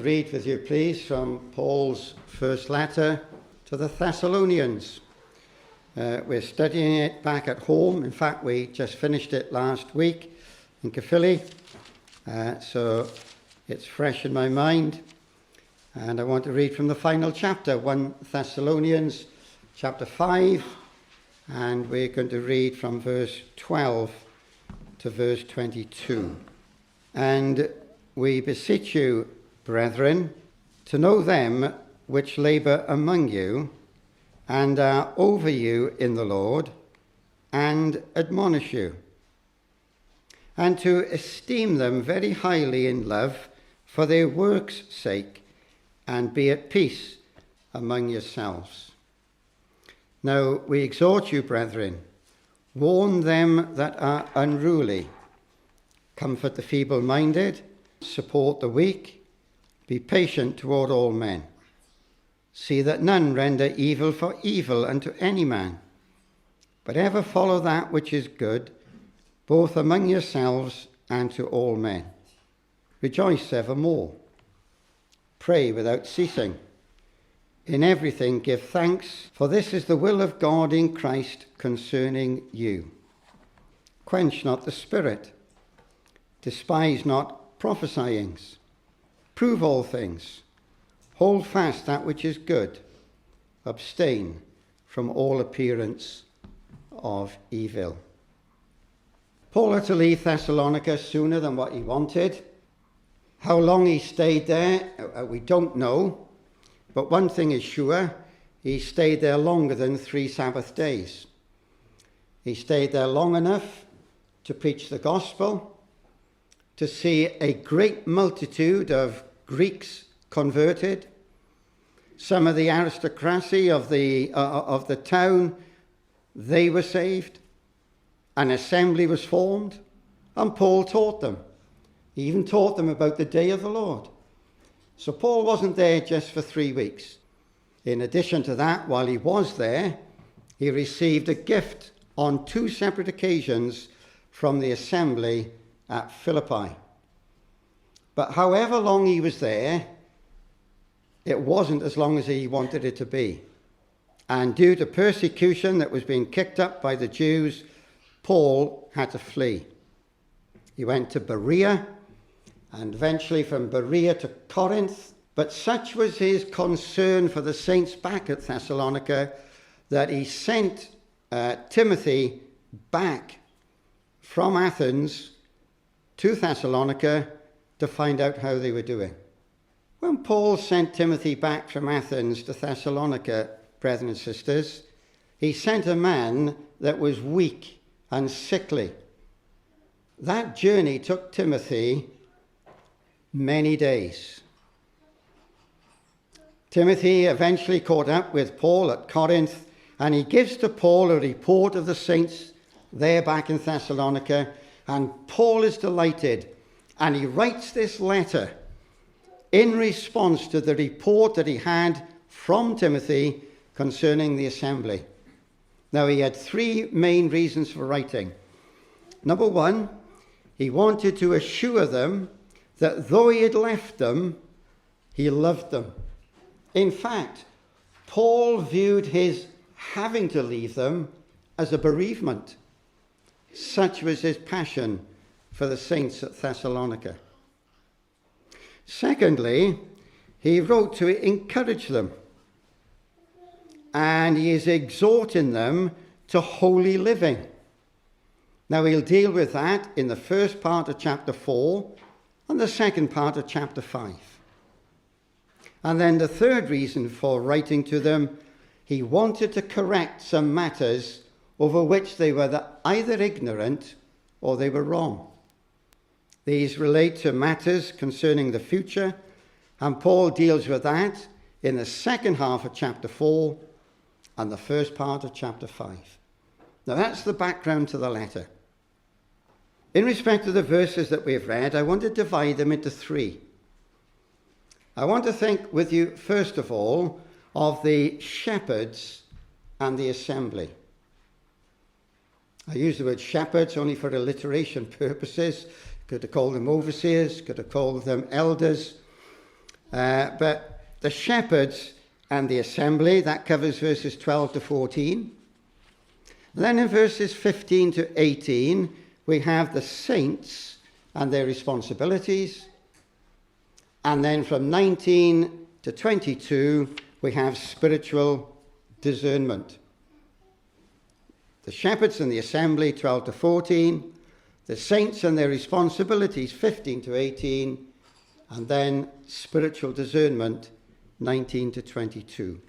read with you, please, from Paul's first letter to the Thessalonians. We're studying it back at home. In fact, we just finished it last week in Caerphilly, so it's fresh in my mind. And I want to read from the final chapter, 1 Thessalonians chapter 5, and we're going to read from verse 12 to verse 22. And we beseech you, brethren, to know them which labour among you, and are over you in the Lord, and admonish you, and to esteem them very highly in love for their works' sake, and be at peace among yourselves. Now we exhort you, brethren, warn them that are unruly, comfort the feeble-minded, support the weak, be patient toward all men. See that none render evil for evil unto any man, but ever follow that which is good, both among yourselves and to all men. Rejoice evermore. Pray without ceasing. In everything give thanks, for this is the will of God in Christ concerning you. Quench not the spirit. Despise not prophesyings. Prove all things. Hold fast that which is good. Abstain from all appearance of evil. Paul had to leave Thessalonica sooner than what he wanted. How long he stayed there, we don't know. But one thing is sure, he stayed there longer than 3 Sabbath days. He stayed there long enough to preach the gospel, to see a great multitude of Greeks converted. Some of the aristocracy of the town, they were saved. An assembly was formed, and Paul taught them. He even taught them about the day of the Lord. So Paul wasn't there just for 3 weeks. In addition to that, while he was there, he received a gift on 2 separate occasions from the assembly at Philippi. But however long he was there, it wasn't as long as he wanted it to be. And due to persecution that was being kicked up by the Jews, Paul had to flee. He went to Berea, and eventually from Berea to Corinth. But such was his concern for the saints back at Thessalonica that he sent Timothy back from Athens to Thessalonica to find out how they were doing. When Paul sent Timothy back from Athens to Thessalonica, brethren and sisters, he sent a man that was weak and sickly. That journey took Timothy many days. Timothy eventually caught up with Paul at Corinth, and he gives to Paul a report of the saints there back in Thessalonica, and Paul is delighted, and he writes this letter in response to the report that he had from Timothy concerning the assembly. Now, he had 3 main reasons for writing. Number 1, he wanted to assure them that though he had left them, he loved them. In fact, Paul viewed his having to leave them as a bereavement. Such was his passion for the saints at Thessalonica. Secondly, he wrote to encourage them, and he is exhorting them to holy living. Now, he'll deal with that in the first part of chapter 4 and the second part of chapter 5. And then the third reason for writing to them, he wanted to correct some matters over which they were either ignorant or they were wrong. These relate to matters concerning the future, and Paul deals with that in the second half of chapter 4 and the first part of chapter 5. Now, that's the background to the letter. In respect to the verses that we've read, I want to divide them into 3. I want to think with you, first of all, of the shepherds and the assembly. I use the word shepherds only for alliteration purposes. Could have called them overseers, could have called them elders. But the shepherds and the assembly, that covers verses 12 to 14. Then in verses 15 to 18, we have the saints and their responsibilities. And then from 19 to 22, we have spiritual discernment. The shepherds and the assembly, 12 to 14. The saints and their responsibilities, 15 to 18. And then spiritual discernment, 19 to 22.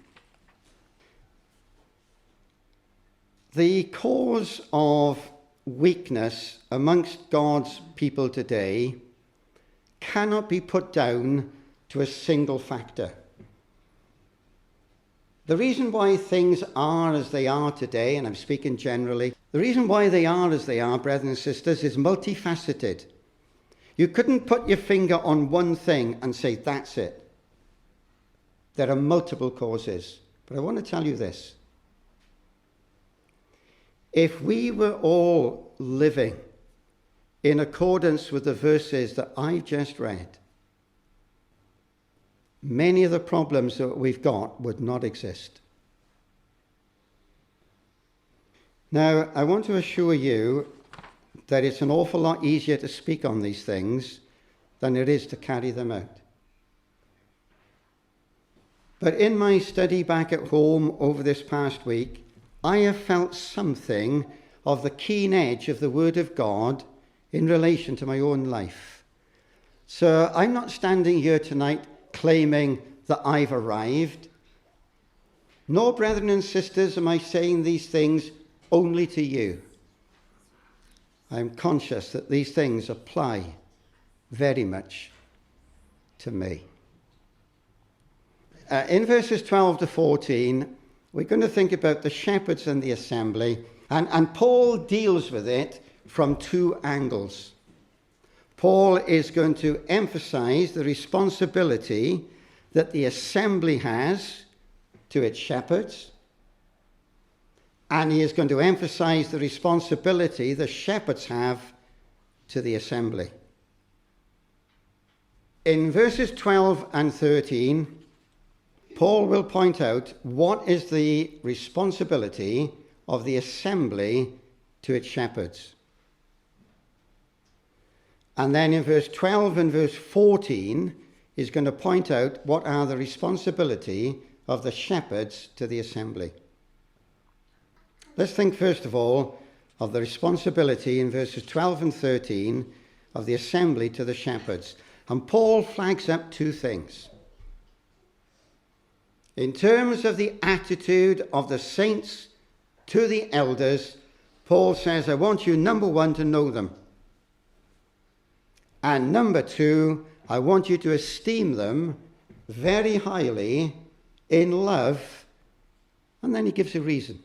The cause of weakness amongst God's people today cannot be put down to a single factor. The reason why things are as they are today, and I'm speaking generally, the reason why they are as they are, brothers and sisters, is multifaceted. You couldn't put your finger on one thing and say, that's it. There are multiple causes. But I want to tell you this. If we were all living in accordance with the verses that I just read, many of the problems that we've got would not exist. Now, I want to assure you that it's an awful lot easier to speak on these things than it is to carry them out. But in my study back at home over this past week, I have felt something of the keen edge of the Word of God in relation to my own life. So I'm not standing here tonight claiming that I've arrived. No, brethren and sisters, am I saying these things only to you. I'm conscious that these things apply very much to me. In verses 12 to 14, we're going to think about the shepherds and the assembly, and Paul deals with it from two angles. Paul is going to emphasize the responsibility that the assembly has to its shepherds, and he is going to emphasize the responsibility the shepherds have to the assembly. In verses 12 and 13, Paul will point out what is the responsibility of the assembly to its shepherds. And then in verse 12 and verse 14, he's going to point out what are the responsibility of the shepherds to the assembly. Let's think first of all of the responsibility in verses 12 and 13 of the assembly to the shepherds. And Paul flags up two things. In terms of the attitude of the saints to the elders, Paul says, I want you, number one, to know them. And number two, I want you to esteem them very highly in love. And then he gives a reason.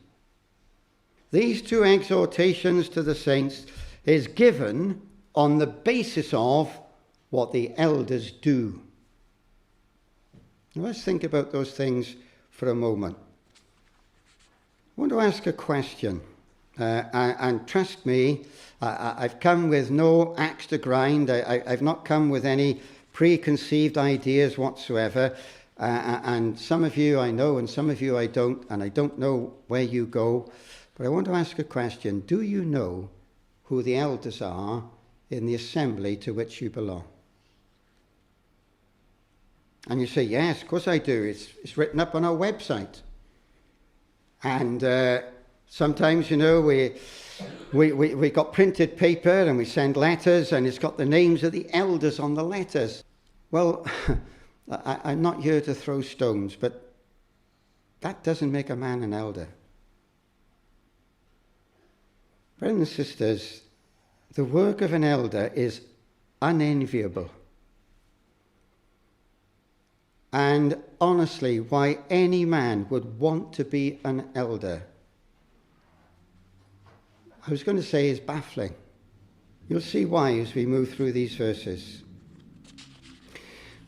These two exhortations to the saints is given on the basis of what the elders do. Now let's think about those things for a moment. I want to ask a question. And trust me, I've come with no axe to grind. I've not come with any preconceived ideas whatsoever. And some of you I know and some of you I don't. And I don't know where you go. But I want to ask a question. Do you know who the elders are in the assembly to which you belong? And you say, yes, of course I do. It's written up on our website. And sometimes, you know, we got printed paper and we send letters and it's got the names of the elders on the letters. Well, I'm not here to throw stones, but that doesn't make a man an elder. Brothers and sisters, the work of an elder is unenviable. And honestly, why any man would want to be an elder, I was going to say, is baffling. You'll see why as we move through these verses.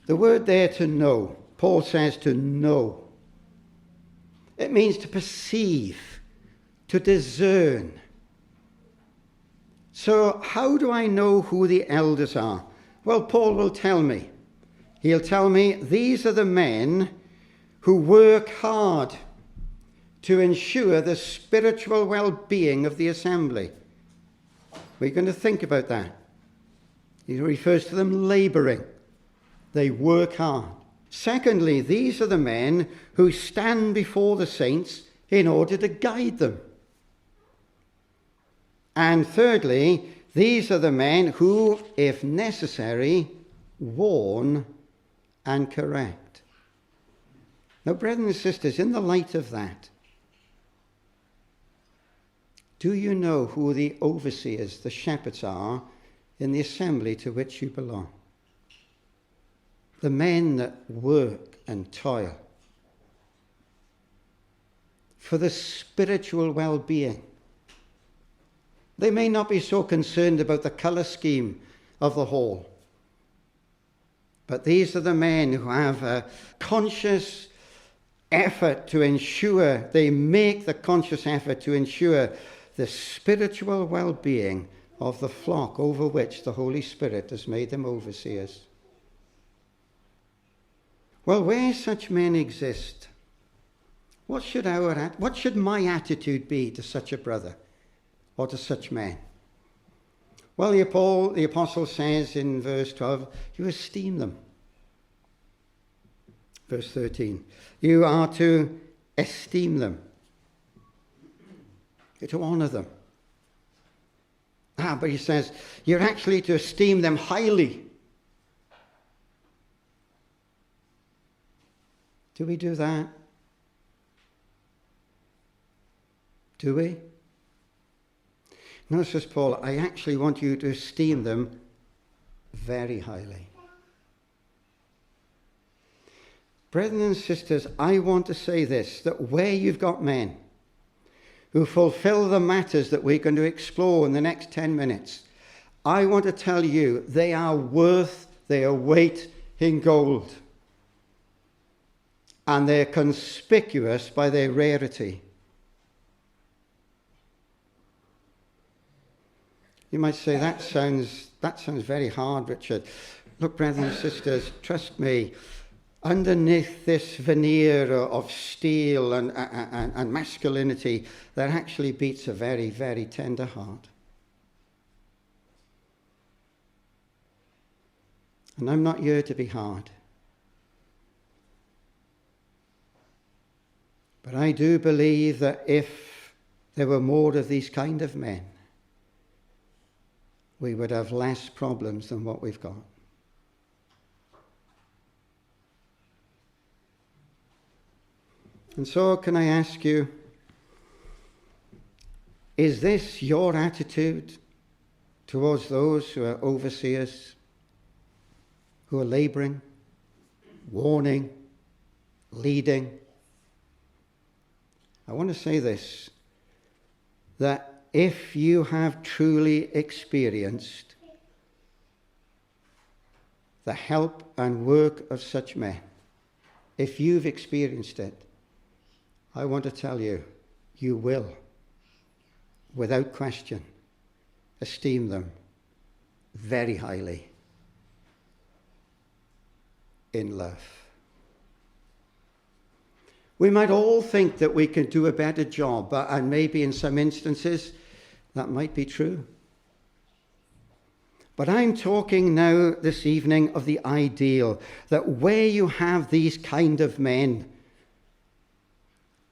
The word there, to know, Paul says to know. It means to perceive, to discern. So how do I know who the elders are? Well, Paul will tell me. He'll tell me, these are the men who work hard to ensure the spiritual well-being of the assembly. We're going to think about that. He refers to them labouring. They work hard. Secondly, these are the men who stand before the saints in order to guide them. And thirdly, these are the men who, if necessary, warn and correct. Now, brothers and sisters, in the light of that, do you know who the overseers, the shepherds are in the assembly to which you belong? The men that work and toil for the spiritual well-being. They may not be so concerned about the colour scheme of the hall, but these are the men who have a conscious effort to ensure, they make the conscious effort to ensure the spiritual well-being of the flock over which the Holy Spirit has made them overseers. Well, where such men exist, what should my attitude be to such a brother or to such men? Well, the apostle says in verse 12, you esteem them. Verse 13, you are to esteem them. You're to honour them. But he says, you're actually to esteem them highly. Do we do that? Do we? No, says Paul, I actually want you to esteem them very highly. Brethren and sisters, I want to say this, that where you've got men who fulfill the matters that we're going to explore in the next 10 minutes, I want to tell you they are worth their weight in gold. And they're conspicuous by their rarity. You might say, that sounds very hard, Richard. Look, brothers and sisters, trust me, underneath this veneer of steel and masculinity, there actually beats a very, very tender heart. And I'm not here to be hard. But I do believe that if there were more of these kind of men, we would have less problems than what we've got. And so can I ask you, is this your attitude towards those who are overseers, who are labouring, warning, leading? I want to say this, that if you have truly experienced the help and work of such men, if you've experienced it, I want to tell you, you will, without question, esteem them very highly in love. We might all think that we can do a better job, and maybe in some instances that might be true. But I'm talking now this evening of the ideal, that where you have these kind of men,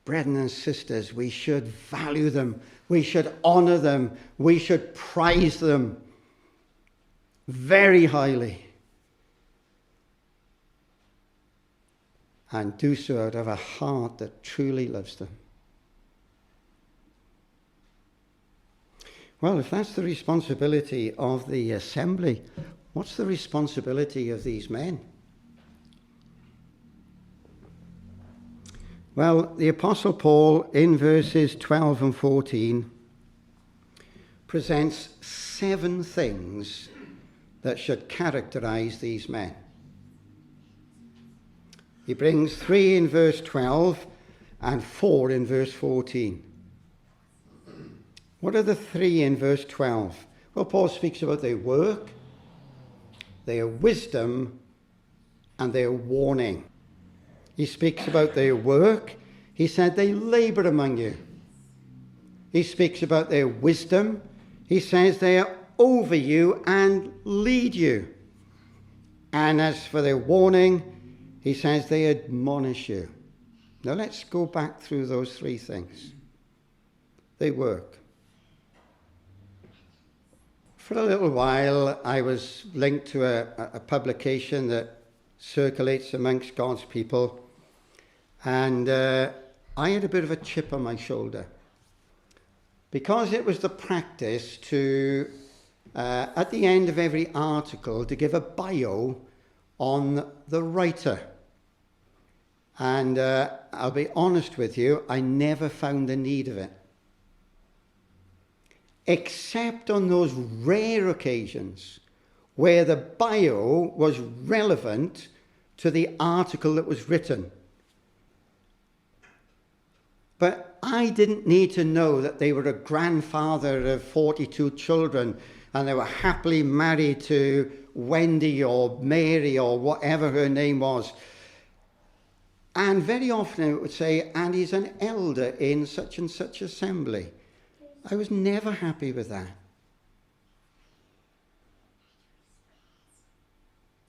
brethren and sisters, we should value them, we should honour them, we should prize them very highly. And do so out of a heart that truly loves them. Well, if that's the responsibility of the assembly, what's the responsibility of these men? Well, the Apostle Paul, in verses 12 and 14, presents 7 things that should characterize these men. He brings 3 in verse 12 and 4 in verse 14. What are the 3 in verse 12? Well, Paul speaks about their work, their wisdom, and their warning. He speaks about their work. He said they labor among you. He speaks about their wisdom. He says they are over you and lead you. And as for their warning, he says they admonish you. Now let's go back through those three things. They work. For a little while, I was linked to a publication that circulates amongst God's people. And I had a bit of a chip on my shoulder. Because it was the practice to, at the end of every article, to give a bio on the writer. And I'll be honest with you, I never found the need of it. Except on those rare occasions where the bio was relevant to the article that was written. But I didn't need to know that they were a grandfather of 42 children and they were happily married to Wendy or Mary or whatever her name was. And very often it would say, and he's an elder in such and such assembly. I was never happy with that.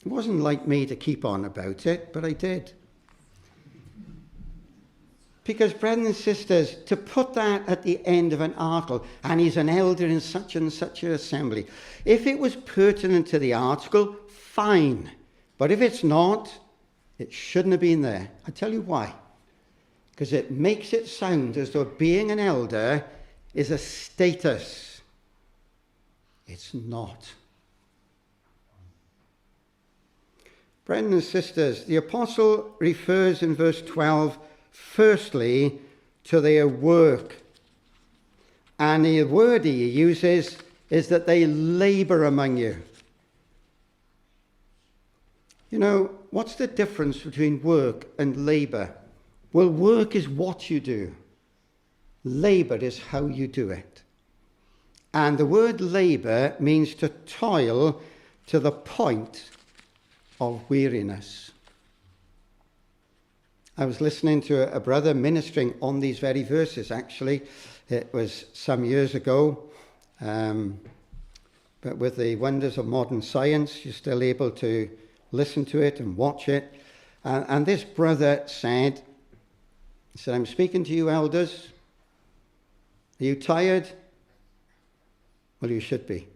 It wasn't like me to keep on about it, but I did. Because, brothers and sisters, to put that at the end of an article, and he's an elder in such and such an assembly, if it was pertinent to the article, fine. But if it's not, it shouldn't have been there. I tell you why. Because it makes it sound as though being an elder is a status. It's not. Brothers and sisters, the apostle refers in verse 12 firstly to their work. And the word he uses is that they labor among you. You know, what's the difference between work and labor? Well, work is what you do. Labor is how you do it. And the word labor means to toil to the point of weariness. I was listening to a brother ministering on these very verses, actually. It was some years ago. But with the wonders of modern science, you're still able to listen to it and watch it. And this brother said, I'm speaking to you elders. Are you tired? Well, you should be.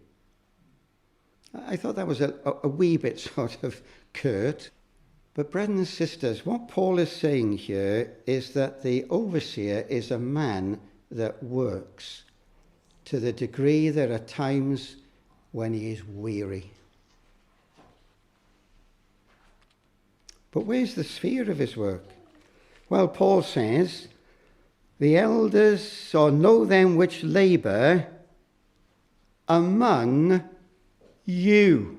I thought that was a wee bit sort of curt. But brothers and sisters, what Paul is saying here is that the overseer is a man that works to the degree there are times when he is weary. But where's the sphere of his work? Well, Paul says, the elders or know them which labour among you.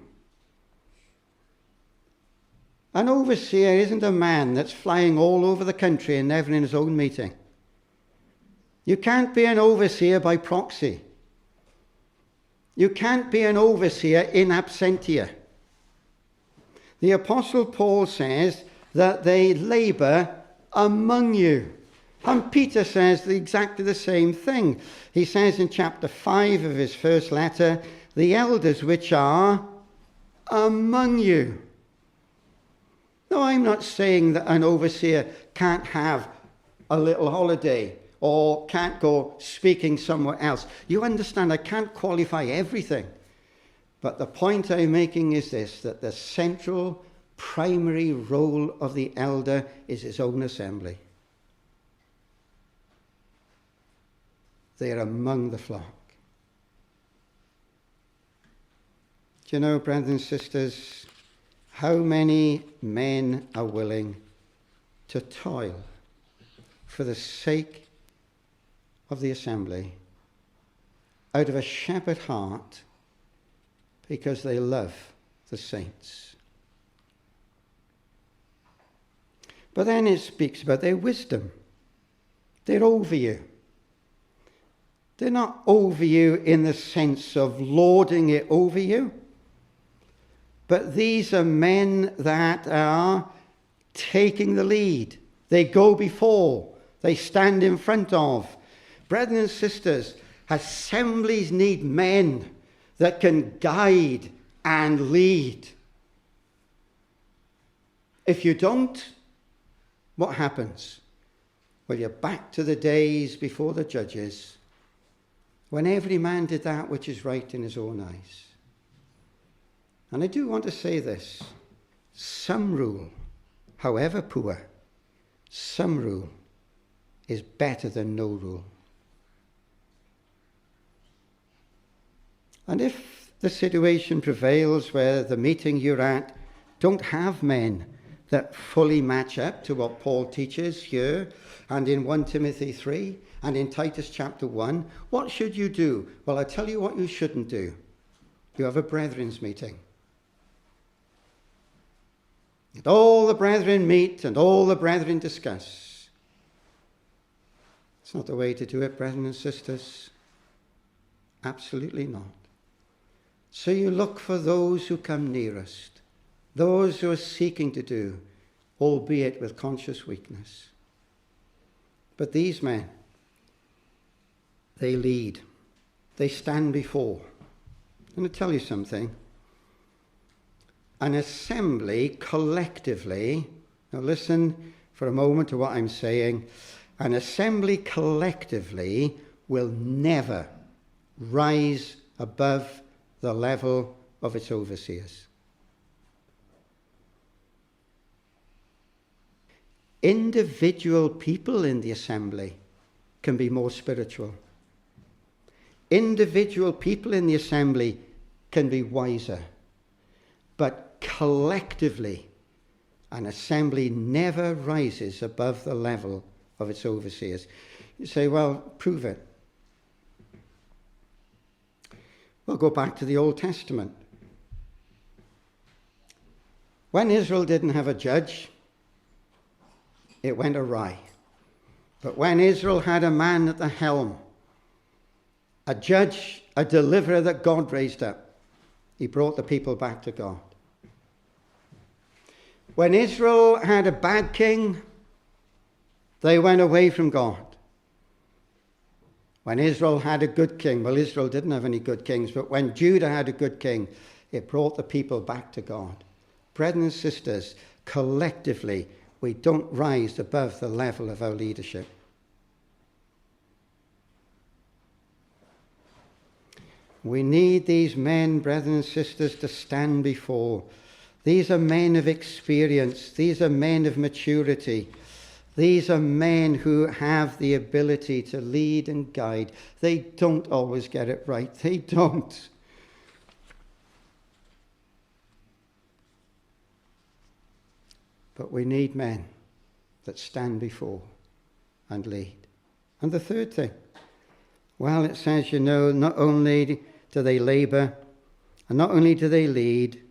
An overseer isn't a man that's flying all over the country and never in his own meeting. You can't be an overseer by proxy. You can't be an overseer in absentia. The Apostle Paul says that they labour among you. And Peter says exactly the same thing. He says in chapter 5 of his first letter, the elders which are among you. No, I'm not saying that an overseer can't have a little holiday or can't go speaking somewhere else. You understand, I can't qualify everything. But the point I'm making is this, that the central, primary role of the elder is his own assembly. They are among the flock. Do you know, brothers and sisters, how many men are willing to toil for the sake of the assembly out of a shepherd heart because they love the saints? But then it speaks about their wisdom. They're over you. They're not over you in the sense of lording it over you, but these are men that are taking the lead. They go before. They stand in front of. Brethren and sisters, assemblies need men that can guide and lead. If you don't, what happens? Well, you're back to the days before the judges, when every man did that which is right in his own eyes. And I do want to say this. Some rule, however poor, some rule is better than no rule. And if the situation prevails where the meeting you're at don't have men that fully match up to what Paul teaches here and in 1 Timothy 3 and in Titus chapter 1, what should you do? Well, I tell you what you shouldn't do. You have a brethren's meeting. And all the brethren meet and all the brethren discuss. It's not the way to do it, brethren and sisters. Absolutely not. So you look for those who come nearest, those who are seeking to do, albeit with conscious weakness. But these men, they lead. They stand before. I'm going to tell you something. An assembly collectively, now listen for a moment to what I'm saying, an assembly collectively will never rise above the level of its overseers. Individual people in the assembly can be more spiritual. Individual people in the assembly can be wiser. But collectively, an assembly never rises above the level of its overseers. You say, well, prove it. We'll go back to the Old Testament. When Israel didn't have a judge, it went awry. But when Israel had a man at the helm, a judge, a deliverer that God raised up, he brought the people back to God. When Israel had a bad king, they went away from God. When Israel had a good king, well, Israel didn't have any good kings, but when Judah had a good king, it brought the people back to God. Brethren and sisters, collectively, we don't rise above the level of our leadership. We need these men, brethren and sisters, to stand before. These are men of experience. These are men of maturity. These are men who have the ability to lead and guide. They don't always get it right. They don't. But we need men that stand before and lead. And the third thing, well, it says, not only do they labor, and not only do they lead,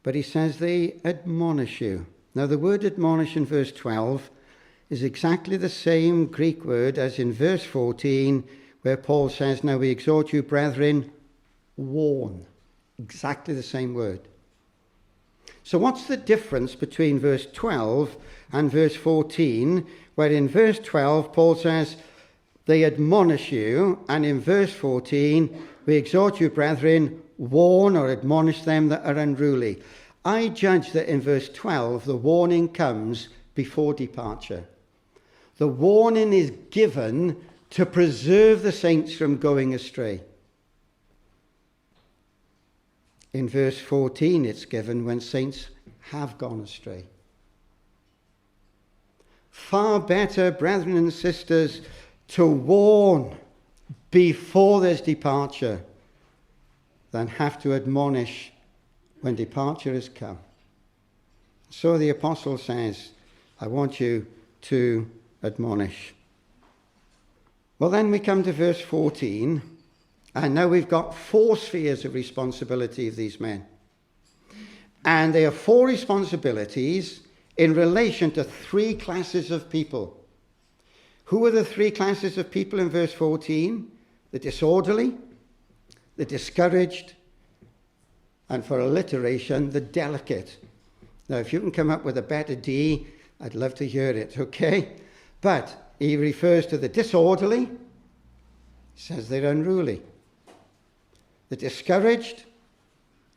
but he says they admonish you. Now, the word admonish in verse 12 is exactly the same Greek word as in verse 14, where Paul says, now we exhort you, brethren, warn. Exactly the same word. So what's the difference between verse 12 and verse 14, where in verse 12 Paul says, they admonish you, and in verse 14, we exhort you, brethren, warn or admonish them that are unruly. I judge that in verse 12, the warning comes before departure. The warning is given to preserve the saints from going astray. In verse 14, it's given when saints have gone astray. Far better, brethren and sisters, to warn before there's departure than have to admonish when departure has come. So the apostle says, I want you to admonish. Well, then we come to verse 14, and now we've got 4 spheres of responsibility of these men. And there are 4 responsibilities in relation to 3 classes of people. Who are the 3 classes of people in verse 14? The disorderly, the discouraged, and for alliteration, the delicate. Now, if you can come up with a better D, I'd love to hear it, okay? But he refers to the disorderly, he says they're unruly. The discouraged,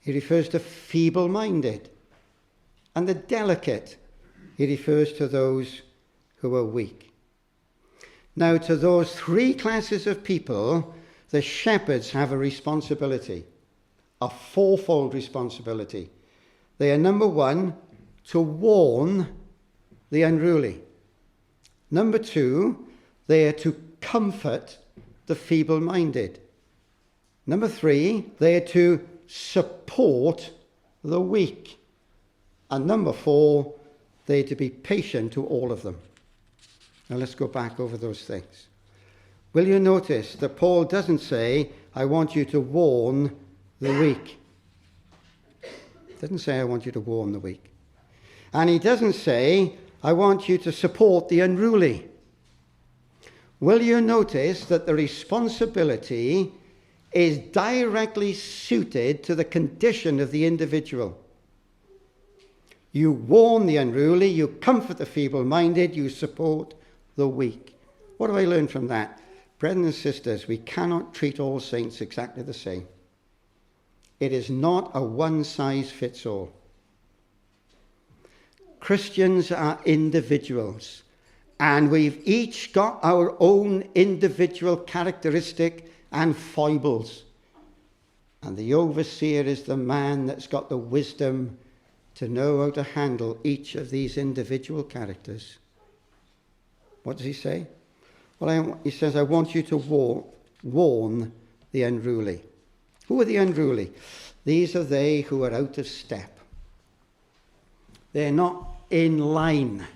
he refers to feeble-minded. And the delicate, he refers to those who are weak. Now, to those three classes of people, the shepherds have a responsibility, a fourfold responsibility. They are, number one, to warn the unruly. Number two, they are to comfort the feeble-minded. Number three, they are to support the weak. And number four, they are to be patient to all of them. Now let's go back over those things. Will you notice that Paul doesn't say, I want you to warn the weak. He doesn't say, I want you to warn the weak. And he doesn't say, I want you to support the unruly. Will you notice that the responsibility is directly suited to the condition of the individual? You warn the unruly, you comfort the feeble-minded, you support the weak. What do I learn from that? Brethren and sisters, we cannot treat all saints exactly the same. It is not a one-size-fits-all. Christians are individuals, and we've each got our own individual characteristic and foibles. And the overseer is the man that's got the wisdom to know how to handle each of these individual characters. What does he say? Well, he says, I want you to warn the unruly. Who are the unruly? These are they who are out of step. They're not in line.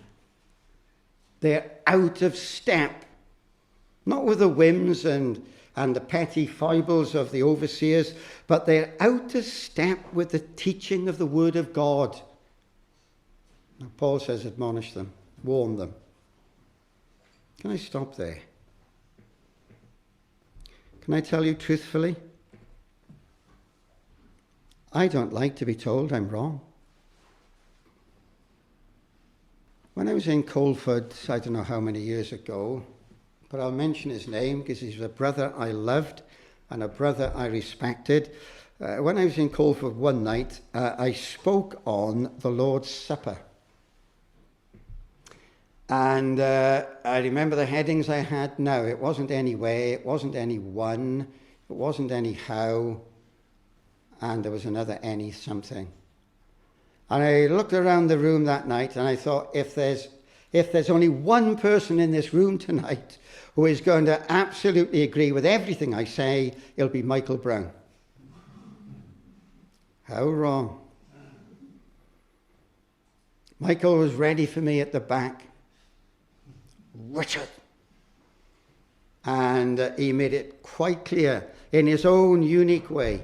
They're out of step. Not with the whims and the petty foibles of the overseers, but they're out of step with the teaching of the Word of God. Now, Paul says, admonish them, warn them. Can I stop there? Can I tell you truthfully? I don't like to be told I'm wrong. When I was in Colford, I don't know how many years ago, but I'll mention his name because he's a brother I loved and a brother I respected. When I was in Colford one night, I spoke on the Lord's Supper. And I remember the headings I had. No, it wasn't any way, it wasn't anyone, it wasn't anyhow, and there was another any something. And I looked around the room that night and I thought, if there's only one person in this room tonight who is going to absolutely agree with everything I say, it'll be Michael Brown. How wrong. Michael was ready for me at the back. Richard. And he made it quite clear in his own unique way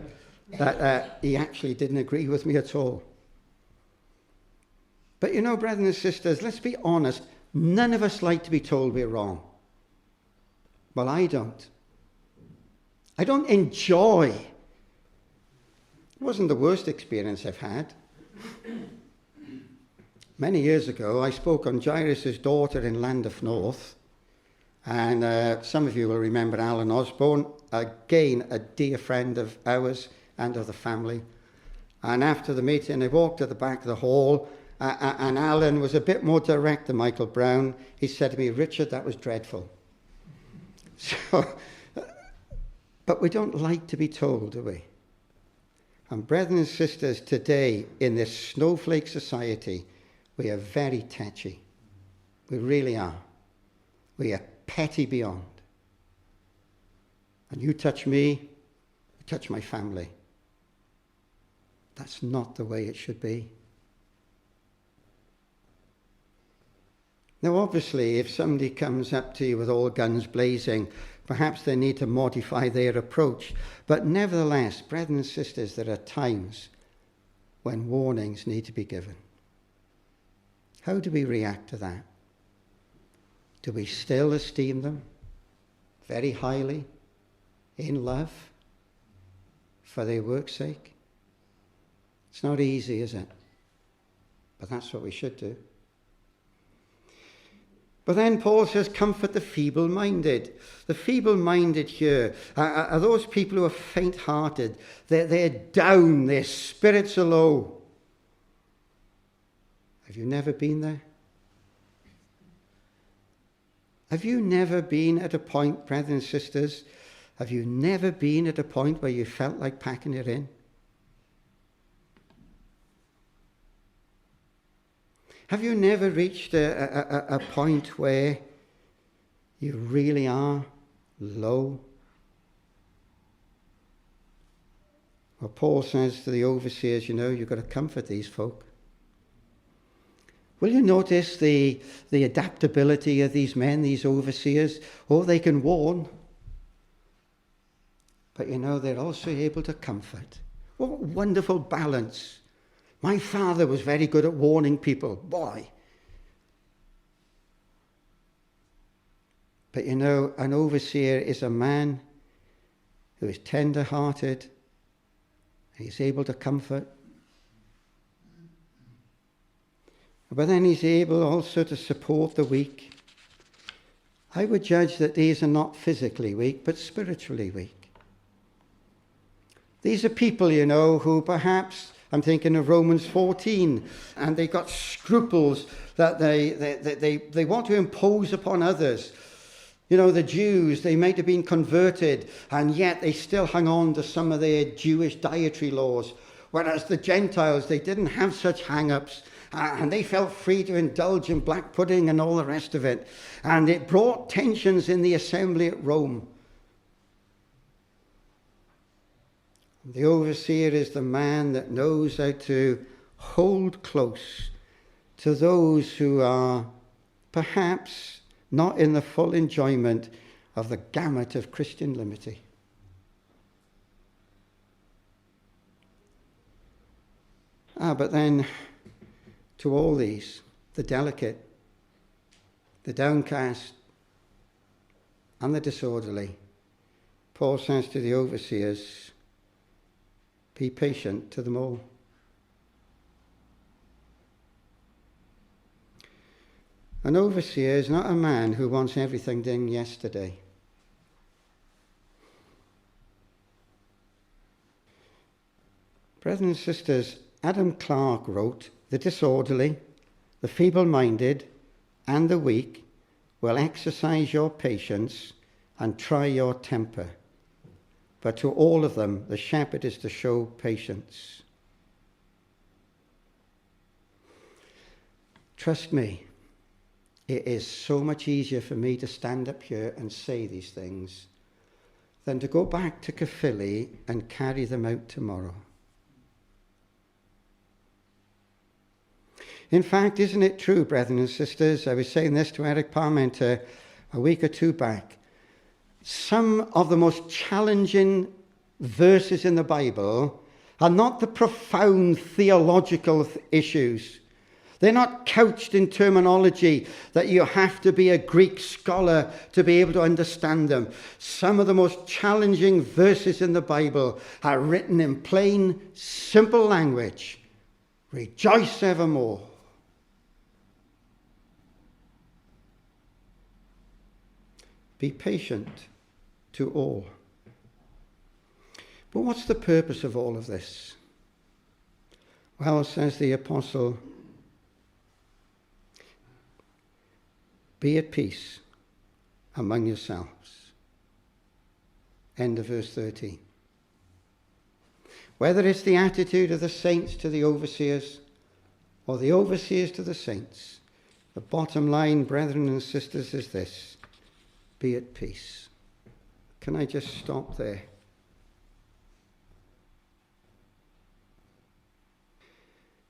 that he actually didn't agree with me at all. But you know, brothers and sisters, let's be honest, none of us like to be told we're wrong. Well, I don't. I don't enjoy. It wasn't the worst experience I've had. Many years ago, I spoke on Jairus' daughter in Llandaff North, and some of you will remember Alan Osborne, again a dear friend of ours and of the family. And after the meeting, I walked to the back of the hall, and Alan was a bit more direct than Michael Brown. He said to me, Richard, that was dreadful. So, but we don't like to be told, do we? And brethren and sisters, today, in this snowflake society, we are very touchy. We really are. We are petty beyond. And you touch me, you touch my family. That's not the way it should be. Now, obviously, if somebody comes up to you with all guns blazing, perhaps they need to modify their approach. But nevertheless, brethren and sisters, there are times when warnings need to be given. How do we react to that? Do we still esteem them very highly, in love, for their work's sake? It's not easy, is it? But that's what we should do. But then Paul says, comfort the feeble-minded. The feeble-minded here are those people who are faint-hearted. They're down, their spirits are low. Have you never been there? Have you never been at a point, brothers and sisters, have you never been at a point where you felt like packing it in? Have you never reached a point where you really are low? Well, Paul says to the overseers, you've got to comfort these folk. Will you notice the adaptability of these men, these overseers? Oh, they can warn. But they're also able to comfort. What a wonderful balance. My father was very good at warning people. Boy. But an overseer is a man who is tender-hearted. He's able to comfort. But then he's able also to support the weak. I would judge that these are not physically weak, but spiritually weak. These are people, who perhaps, I'm thinking of Romans 14, and they got scruples that they want to impose upon others. The Jews, they might have been converted, and yet they still hung on to some of their Jewish dietary laws, whereas the Gentiles, they didn't have such hang-ups, and they felt free to indulge in black pudding and all the rest of it. And it brought tensions in the assembly at Rome. The overseer is the man that knows how to hold close to those who are perhaps not in the full enjoyment of the gamut of Christian liberty. But then to all these, the delicate, the downcast, and the disorderly, Paul says to the overseers, be patient to them all. An overseer is not a man who wants everything done yesterday. Brothers and sisters, Adam Clarke wrote, the disorderly, the feeble-minded, and the weak will exercise your patience and try your temper. But to all of them, the shepherd is to show patience. Trust me, it is so much easier for me to stand up here and say these things than to go back to Caerphilly and carry them out tomorrow. In fact, isn't it true, brethren and sisters? I was saying this to Eric Parmenter a week or two back. Some of the most challenging verses in the Bible are not the profound theological issues. They're not couched in terminology that you have to be a Greek scholar to be able to understand them. Some of the most challenging verses in the Bible are written in plain, simple language. Rejoice evermore. Be patient to all. But what's the purpose of all of this? Well, says the apostle, be at peace among yourselves. End of verse 13. Whether it's the attitude of the saints to the overseers or the overseers to the saints, the bottom line, brethren and sisters, is this: be at peace. Can I just stop there?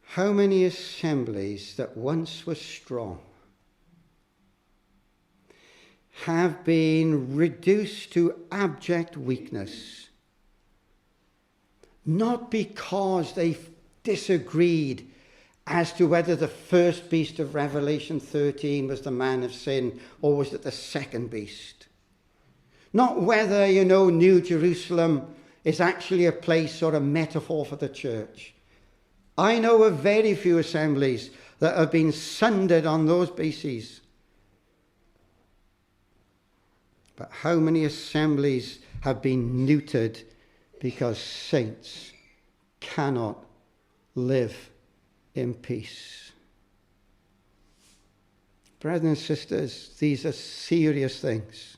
How many assemblies that once were strong have been reduced to abject weakness, not because they disagreed as to whether the first beast of Revelation 13 was the man of sin or was it the second beast. Not whether, New Jerusalem is actually a place or a metaphor for the church. I know of very few assemblies that have been sundered on those bases. But how many assemblies have been neutered because saints cannot live in peace? Brothers and sisters, these are serious things.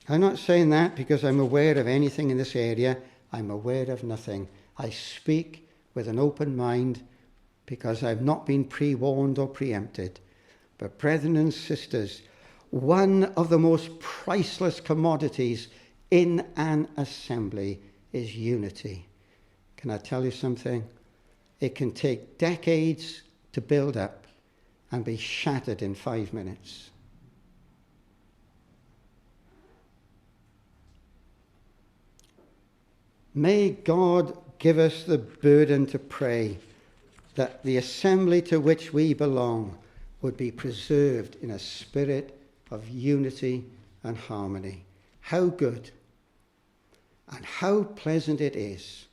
I'm not saying that because I'm aware of anything in this area. I'm aware of nothing. I speak with an open mind because I've not been pre-warned or preempted. But brethren and sisters, one of the most priceless commodities in an assembly is unity. Can I tell you something? It can take decades to build up and be shattered in 5 minutes. May God give us the burden to pray that the assembly to which we belong would be preserved in a spirit of unity and harmony. How good and how pleasant it is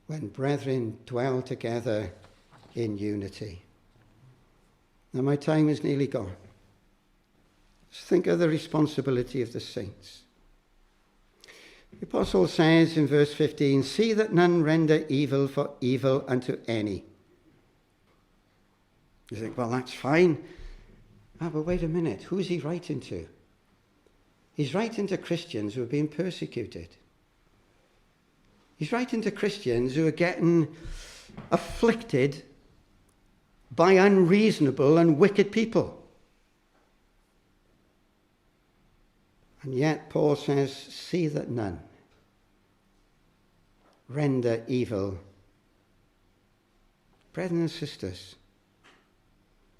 when brethren dwell together in unity. Now my time is nearly gone. Let's think of the responsibility of the saints. The apostle says in verse 15, "See that none render evil for evil unto any." You think, well, that's fine. But wait a minute. Who's he writing to? He's writing to Christians who are being persecuted. He's writing to Christians who are getting afflicted by unreasonable and wicked people. And yet Paul says, see that none render evil. Brethren and sisters,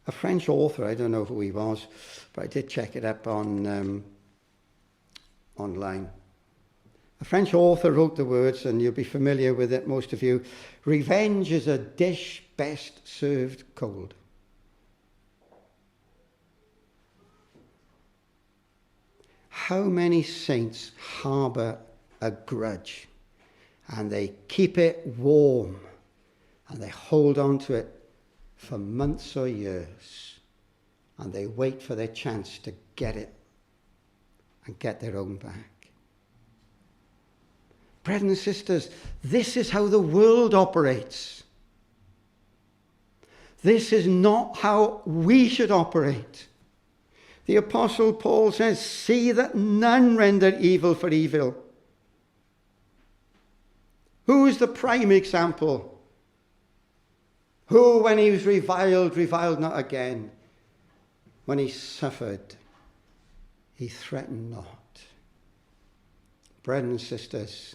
a French author, I don't know who he was, but I did check it up on online. A French author wrote the words, and you'll be familiar with it, most of you. Revenge is a dish best served cold. How many saints harbour a grudge and they keep it warm and they hold on to it for months or years and they wait for their chance to get it and get their own back? Brothers and sisters, this is how the world operates. This is not how we should operate. The Apostle Paul says, see that none render evil for evil. Who is the prime example? Who, when he was reviled not again. When he suffered, he threatened not. Brothers and sisters,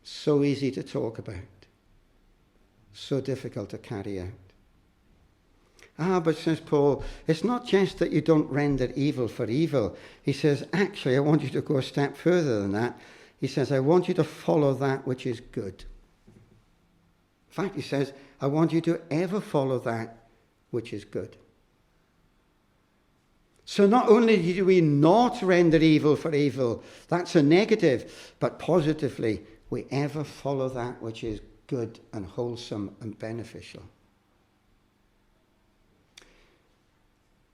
so easy to talk about, so difficult to carry out. But says Paul, it's not just that you don't render evil for evil. He says, actually, I want you to go a step further than that. He says, I want you to follow that which is good. In fact, he says, I want you to ever follow that which is good. So not only do we not render evil for evil, that's a negative, but positively, we ever follow that which is good and wholesome and beneficial.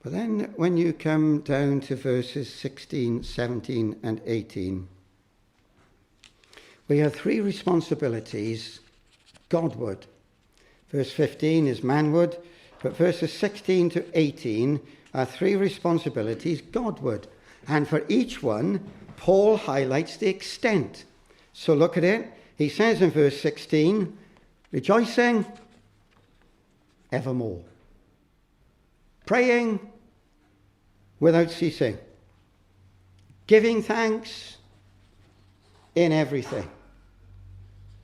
But then when you come down to verses 16, 17 and 18, we have three responsibilities Godward. Verse 15 is manward, but verses 16 to 18 are three responsibilities Godward. And for each one, Paul highlights the extent. So look at it. He says in verse 16, rejoicing evermore. Praying without ceasing. Giving thanks in everything.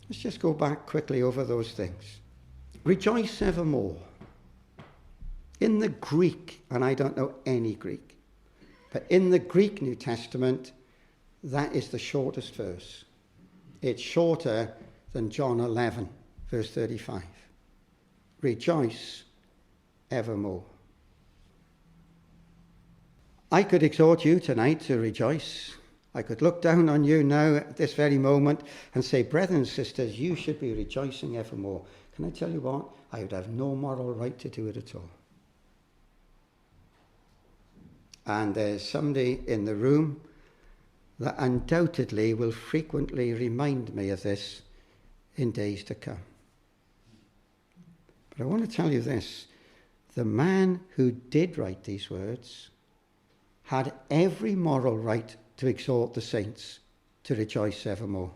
Let's just go back quickly over those things. Rejoice evermore. In the Greek, and I don't know any Greek, but in the Greek New Testament, that is the shortest verse. It's shorter than John 11, verse 35. Rejoice evermore. I could exhort you tonight to rejoice. I could look down on you now at this very moment and say, brethren and sisters, you should be rejoicing evermore. Can I tell you what? I would have no moral right to do it at all. And there's somebody in the room that undoubtedly will frequently remind me of this in days to come. But I want to tell you this. The man who did write these words had every moral right to exhort the saints to rejoice evermore.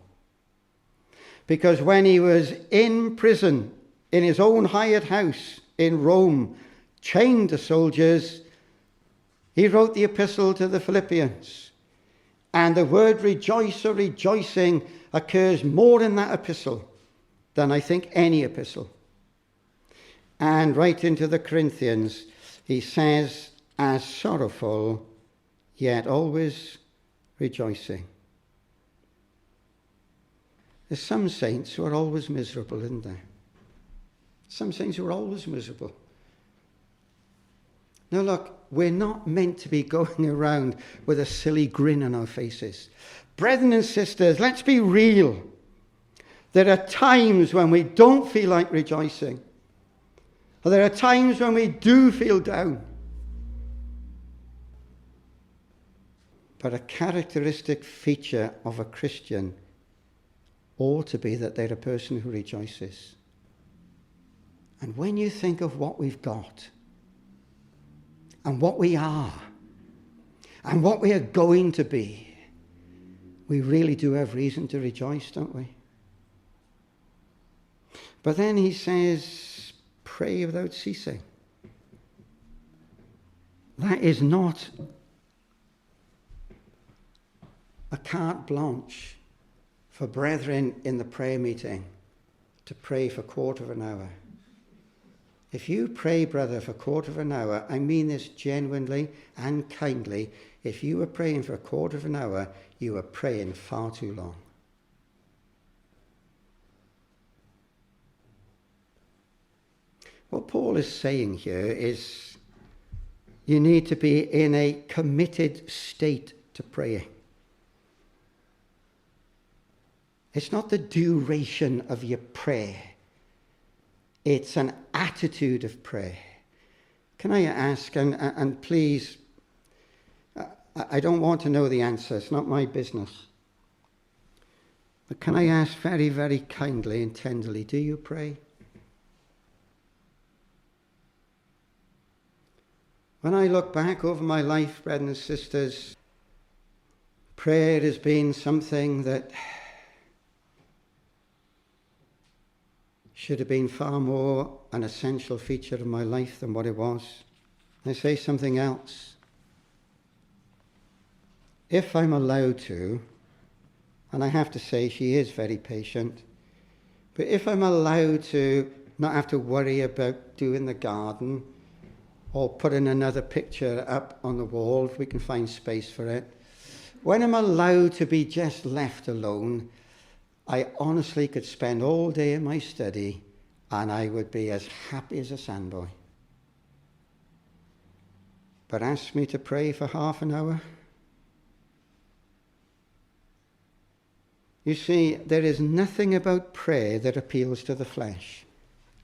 Because when he was in prison, in his own hired house in Rome, chained to soldiers, he wrote the epistle to the Philippians. And the word rejoice or rejoicing occurs more in that epistle than I think any epistle. And right into the Corinthians, he says, as sorrowful, yet always rejoicing. There's some saints who are always miserable, isn't there? Some saints who are always miserable. Now look, we're not meant to be going around with a silly grin on our faces. Brethren and sisters, let's be real. There are times when we don't feel like rejoicing. Or there are times when we do feel down. But a characteristic feature of a Christian ought to be that they're a person who rejoices. And when you think of what we've got, and what we are, and what we are going to be, we really do have reason to rejoice, don't we? But then he says, pray without ceasing. That is not a carte blanche for brethren in the prayer meeting to pray for a quarter of an hour. If you pray, brother, for a quarter of an hour, I mean this genuinely and kindly, if you were praying for a quarter of an hour, you were praying far too long. What Paul is saying here is you need to be in a committed state to praying. It's not the duration of your prayer. It's an attitude of prayer. Can I ask, and please, I don't want to know the answer. It's not my business. But can I ask very, very kindly and tenderly, do you pray? When I look back over my life, brothers and sisters, prayer has been something that should have been far more an essential feature of my life than what it was. I say something else. If I'm allowed to, and I have to say she is very patient, but if I'm allowed to not have to worry about doing the garden or putting another picture up on the wall if we can find space for it, when I'm allowed to be just left alone, I honestly could spend all day in my study and I would be as happy as a sandboy. But ask me to pray for half an hour? You see, there is nothing about prayer that appeals to the flesh.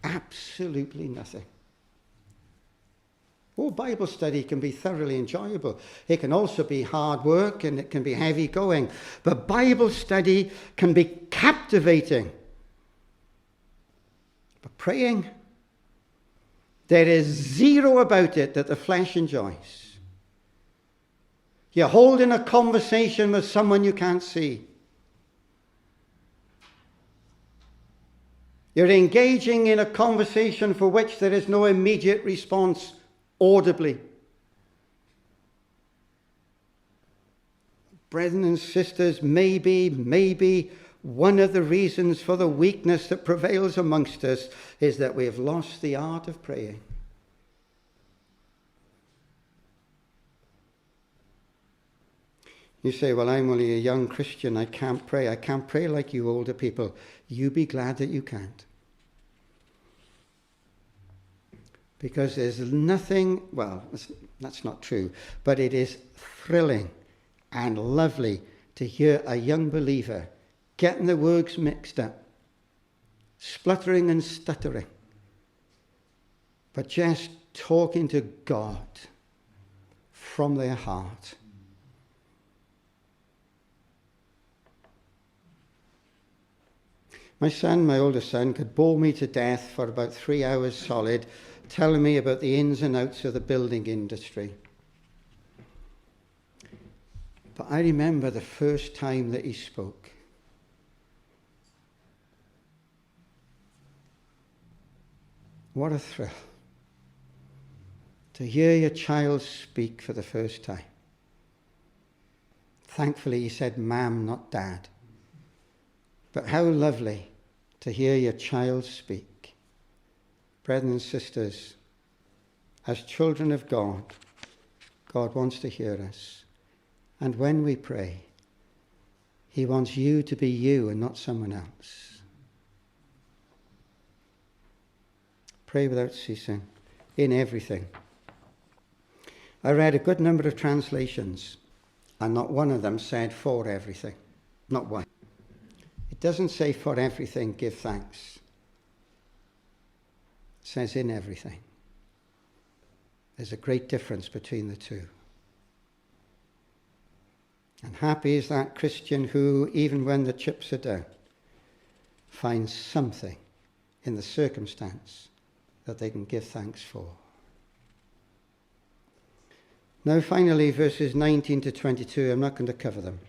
Absolutely nothing. Oh, Bible study can be thoroughly enjoyable. It can also be hard work and it can be heavy going. But Bible study can be captivating. But praying, there is zero about it that the flesh enjoys. You're holding a conversation with someone you can't see. You're engaging in a conversation for which there is no immediate response audibly. Brethren and sisters, maybe one of the reasons for the weakness that prevails amongst us is that we have lost the art of praying. You say, well, I'm only a young Christian. I can't pray. I can't pray like you older people. You be glad that you can't. Because there's nothing, well, that's not true, but it is thrilling and lovely to hear a young believer getting the words mixed up, spluttering and stuttering, but just talking to God from their heart. My son, my oldest son, could bore me to death for about 3 hours solid, telling me about the ins and outs of the building industry. But I remember the first time that he spoke. What a thrill to hear your child speak for the first time. Thankfully, he said, "Ma'am, not Dad." But how lovely to hear your child speak. Brethren and sisters, as children of God, God wants to hear us. And when we pray, he wants you to be you and not someone else. Pray without ceasing, in everything. I read a good number of translations, and not one of them said for everything. Not one. It doesn't say for everything, give thanks. It says in everything. There's a great difference between the two. And happy is that Christian who, even when the chips are down, finds something in the circumstance that they can give thanks for. Now finally, verses 19 to 22, I'm not going to cover them.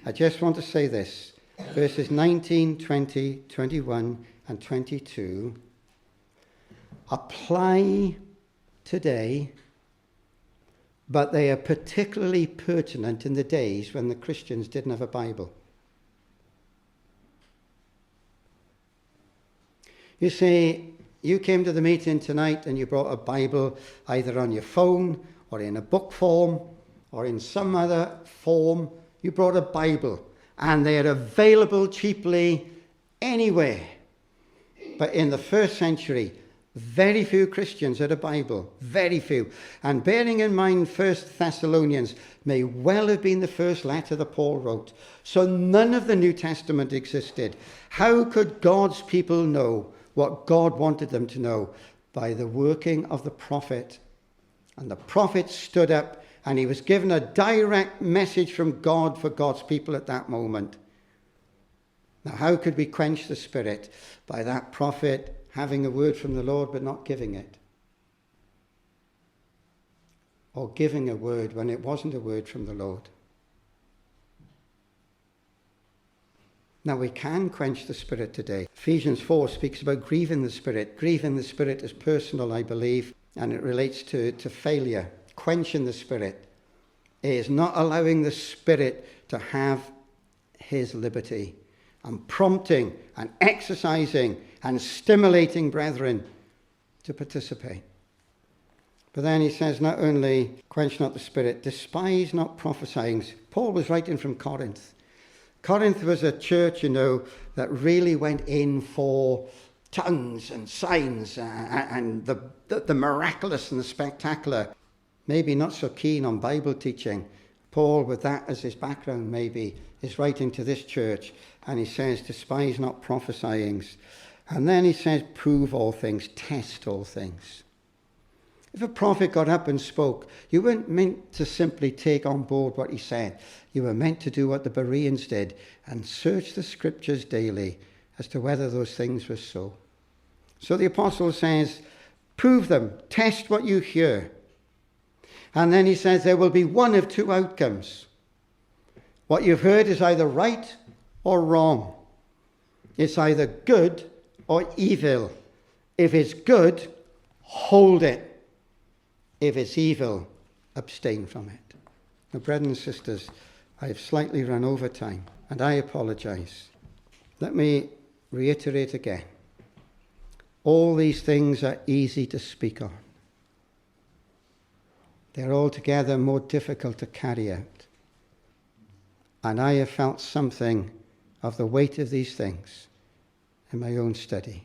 I just want to say this. Verses 19, 20, 21 and 22 apply today, but they are particularly pertinent in the days when the Christians didn't have a Bible. You see, you came to the meeting tonight and you brought a Bible either on your phone or in a book form or in some other form. You brought a Bible. And they are available cheaply anywhere. But in the first century, very few Christians had a Bible. Very few. And bearing in mind 1 Thessalonians may well have been the first letter that Paul wrote. So none of the New Testament existed. How could God's people know what God wanted them to know? By the working of the prophet. And the prophet stood up, and he was given a direct message from God for God's people at that moment. Now, how could we quench the Spirit? By that prophet having a word from the Lord but not giving it. Or giving a word when it wasn't a word from the Lord. Now, we can quench the Spirit today. Ephesians 4 speaks about grieving the Spirit. Grieving the Spirit is personal, I believe, and it relates to failure. Quenching the Spirit is not allowing the Spirit to have his liberty, and prompting and exercising and stimulating brethren to participate. But then he says, not only quench not the Spirit, despise not prophesying. Paul was writing from Corinth. Corinth was a church, that really went in for tongues and signs and the miraculous and the spectacular. Maybe not so keen on Bible teaching. Paul, with that as his background maybe, is writing to this church, and he says, despise not prophesying. And then he says, prove all things, test all things. If a prophet got up and spoke, you weren't meant to simply take on board what he said. You were meant to do what the Bereans did and search the scriptures daily as to whether those things were so. So the apostle says, prove them, test what you hear. And then he says there will be one of two outcomes. What you've heard is either right or wrong. It's either good or evil. If it's good, hold it. If it's evil, abstain from it. Now, brethren and sisters, I have slightly run over time, and I apologize. Let me reiterate again. All these things are easy to speak on. They're altogether more difficult to carry out. And I have felt something of the weight of these things in my own study.